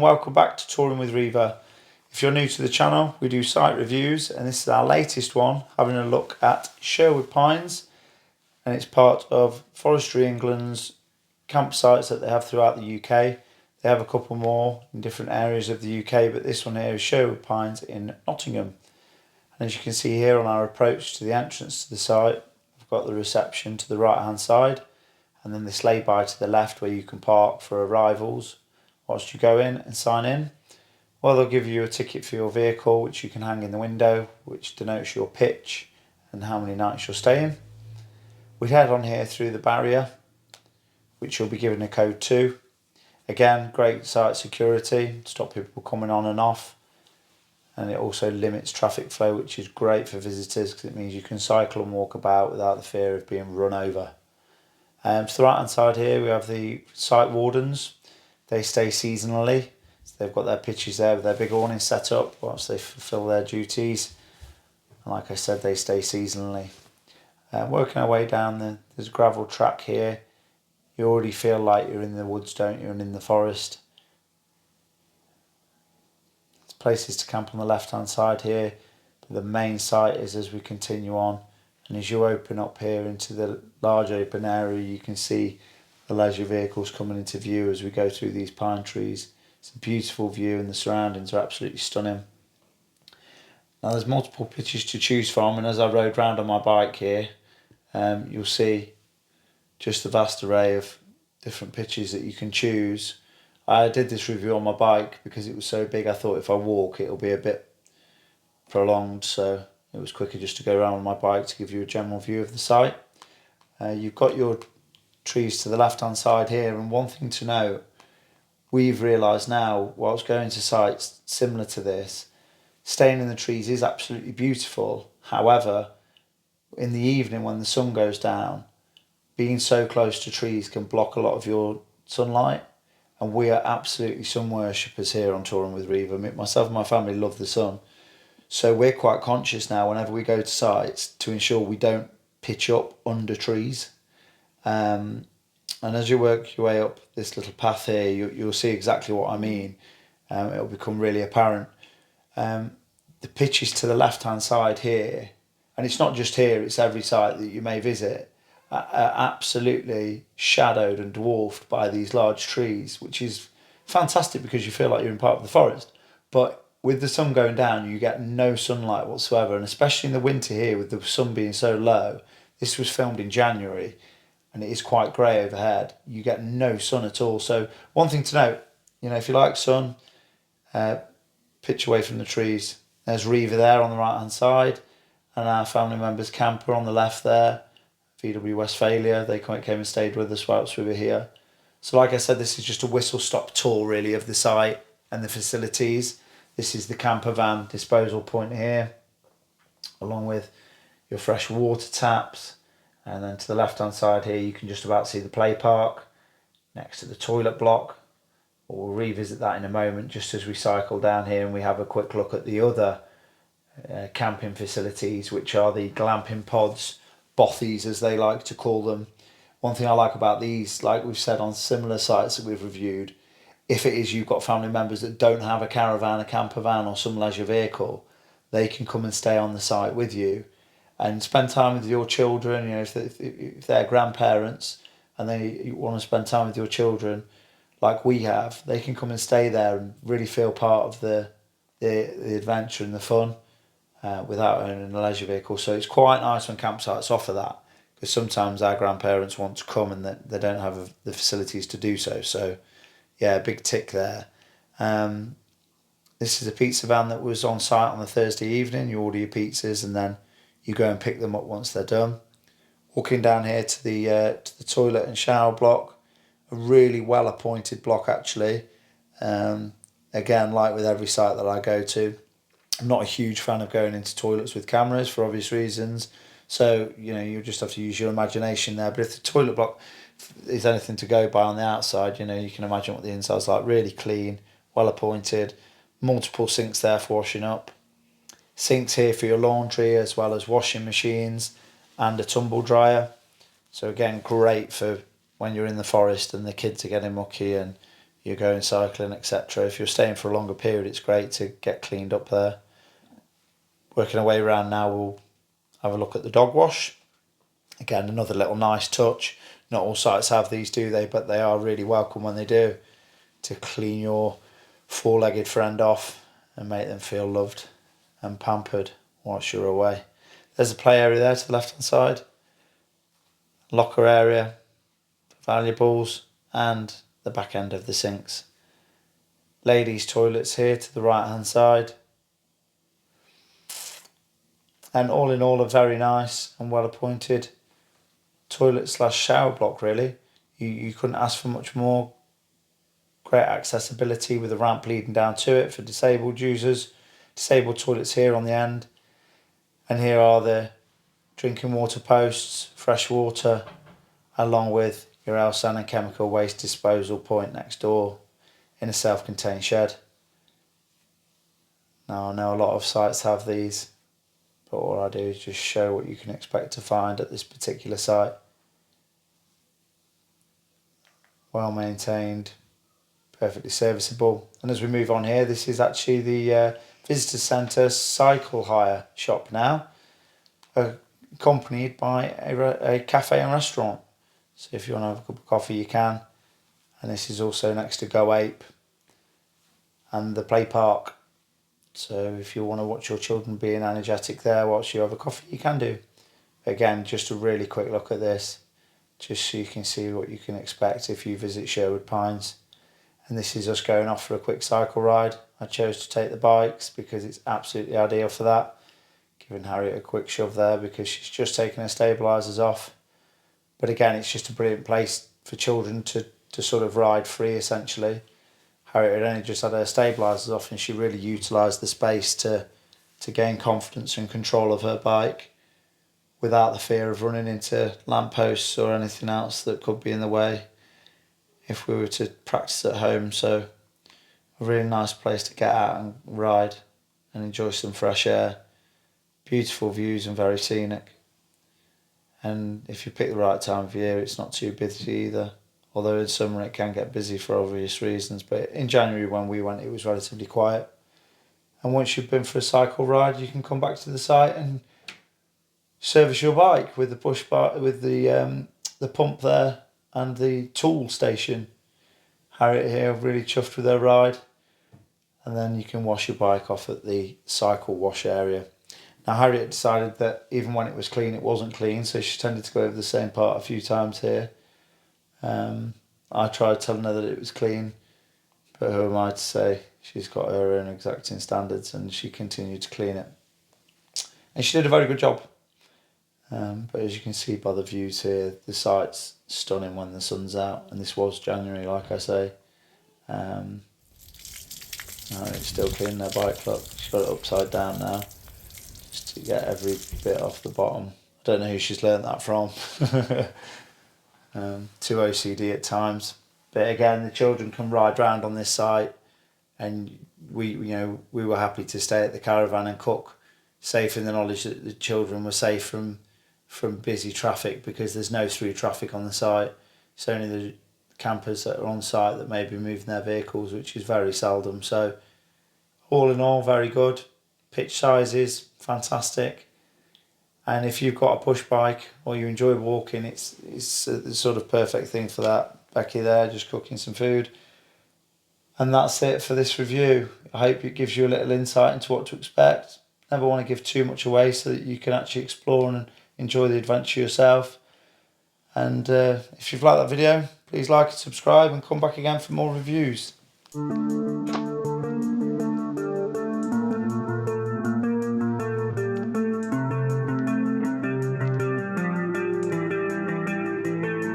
welcome back to Touring with Riva. If you're new to the channel, we do site reviews and this is our latest one, having a look at Sherwood Pines, and it's part of Forestry England's campsites that they have throughout the UK. They have a couple more in different areas of the UK, but this one here is Sherwood Pines in Nottingham. And as you can see here on our approach to the entrance to the site, we've got the reception to the right hand side and then this lay-by to the left where you can park for arrivals whilst you go in and sign in. Well, they'll give you a ticket for your vehicle which you can hang in the window, which denotes your pitch and how many nights you're staying. We head on here through the barrier, which you'll be given a code to. Again, great site security, stop people coming on and off. And it also limits traffic flow, which is great for visitors because it means you can cycle and walk about without the fear of being run over. To the right hand side here we have the site wardens. They stay seasonally, so they've got their pitches there with their big awning set up whilst they fulfil their duties. And like I said, they stay seasonally. Working our way down, there's a gravel track here. You already feel like you're in the woods, don't you, and in the forest. There's places to camp on the left hand side here, but the main site is as we continue on. And as you open up here into the large open area, you can see the leisure vehicles coming into view as we go through these pine trees. It's a beautiful view and the surroundings are absolutely stunning. Now there's multiple pitches to choose from, and as I rode round on my bike here, you'll see just the vast array of different pitches that you can choose. I did this review on my bike because it was so big. I thought if I walk it'll be a bit prolonged, so it was quicker just to go around on my bike to give you a general view of the site. You've got your trees to the left hand side here, and one thing to note, we've realised now whilst going to sites similar to this, staying in the trees is absolutely beautiful. However, in the evening when the sun goes down, being so close to trees can block a lot of your sunlight, and we are absolutely sun worshippers here on Touring with Riva. Myself and my family love the sun, so we're quite conscious now whenever we go to sites to ensure we don't pitch up under trees. And as you work your way up this little path here, you'll see exactly what I mean. It'll become really apparent. The pitches to the left hand side here, and it's not just here, it's every site that you may visit, are absolutely shadowed and dwarfed by these large trees, which is fantastic because you feel like you're in part of the forest. But with the sun going down, you get no sunlight whatsoever, and especially in the winter here with the sun being so low. This was filmed in January and it is quite grey overhead. You get no sun at all. So one thing to note, if you like sun, pitch away from the trees. There's Riva there on the right hand side, and our family members camper on the left there, VW Westphalia. They came and stayed with us whilst we were here. So like I said, this is just a whistle stop tour really of the site and the facilities. This is the camper van disposal point here, along with your fresh water taps. And then to the left hand side here you can just about see the play park next to the toilet block. We'll revisit that in a moment just as we cycle down here and we have a quick look at the other camping facilities, which are the glamping pods, bothies as they like to call them. One thing I like about these, like we've said on similar sites that we've reviewed, if it is you've got family members that don't have a caravan, a camper van or some leisure vehicle, they can come and stay on the site with you and spend time with your children. If they're grandparents and they want to spend time with your children like we have, they can come and stay there and really feel part of the adventure and the fun without owning a leisure vehicle. So it's quite nice when campsites offer that, because sometimes our grandparents want to come and they don't have the facilities to do so. So yeah, big tick there. This is a pizza van that was on site on the Thursday evening. You order your pizzas and then you go and pick them up once they're done. Walking down here to the toilet and shower block, a really well appointed block actually. Again, like with every site that I go to, I'm not a huge fan of going into toilets with cameras for obvious reasons. So, you just have to use your imagination there. But if the toilet block is anything to go by on the outside, you can imagine what the inside's like. Really clean, well appointed, multiple sinks there for washing up. Sinks here for your laundry as well as washing machines and a tumble dryer. So again, great for when you're in the forest and the kids are getting mucky and you're going cycling, etc. If you're staying for a longer period, it's great to get cleaned up there. Working our way around now, we'll have a look at the dog wash. Again, another little nice touch. Not all sites have these, do they? But they are really welcome when they do, to clean your four-legged friend off and make them feel loved and pampered whilst you're away. There's a play area there to the left-hand side. Locker area, valuables, and the back end of the sinks. Ladies' toilets here to the right-hand side. And all in all, a very nice and well-appointed toilet / shower block, really. You couldn't ask for much more. Great accessibility with a ramp leading down to it for disabled users. Disabled toilets here on the end. And here are the drinking water posts, fresh water, along with your Elsan and chemical waste disposal point next door in a self-contained shed. Now, I know a lot of sites have these, but all I do is just show what you can expect to find at this particular site. Well maintained, perfectly serviceable. And as we move on here, this is actually the visitor centre cycle hire shop now, accompanied by a cafe and restaurant. So if you want to have a cup of coffee, you can. And this is also next to Go Ape and the play park. So if you want to watch your children being energetic there whilst you have a coffee, you can do. Again, just a really quick look at this, just so you can see what you can expect if you visit Sherwood Pines. And this is us going off for a quick cycle ride. I chose to take the bikes because it's absolutely ideal for that. Giving Harriet a quick shove there because she's just taken her stabilisers off. But again, it's just a brilliant place for children to sort of ride free, essentially. Harriet had only just had her stabilisers off and she really utilised the space to gain confidence and control of her bike without the fear of running into lampposts or anything else that could be in the way if we were to practice at home. So a really nice place to get out and ride and enjoy some fresh air. Beautiful views and very scenic. And if you pick the right time of year, it's not too busy either. Although in summer it can get busy for obvious reasons. But in January when we went, it was relatively quiet. And once you've been for a cycle ride, you can come back to the site and service your bike with the push bike, with the pump there and the tool station. Harriet here really chuffed with her ride. And then you can wash your bike off at the cycle wash area. Now Harriet decided that even when it was clean, it wasn't clean, so she tended to go over the same part a few times here. I tried telling her that it was clean, but who am I to say? She's got her own exacting standards and she continued to clean it. And she did a very good job. But as you can see by the views here, the site's stunning when the sun's out, and this was January, like I say. It's still cleaning her bike, look, she's got it upside down now, just to get every bit off the bottom. I don't know who she's learnt that from. Too OCD at times. But again, the children can ride round on this site, and we were happy to stay at the caravan and cook, safe in the knowledge that the children were safe from busy traffic, because there's no through traffic on the site. It's only the campers that are on site that may be moving their vehicles, which is very seldom. So all in all, very good. Pitch sizes, fantastic. And if you've got a push bike or you enjoy walking, it's the sort of perfect thing for that. Becky there just cooking some food. And that's it for this review. I hope it gives you a little insight into what to expect. Never want to give too much away so that you can actually explore and enjoy the adventure yourself. And if you've liked that video, please like and subscribe and come back again for more reviews.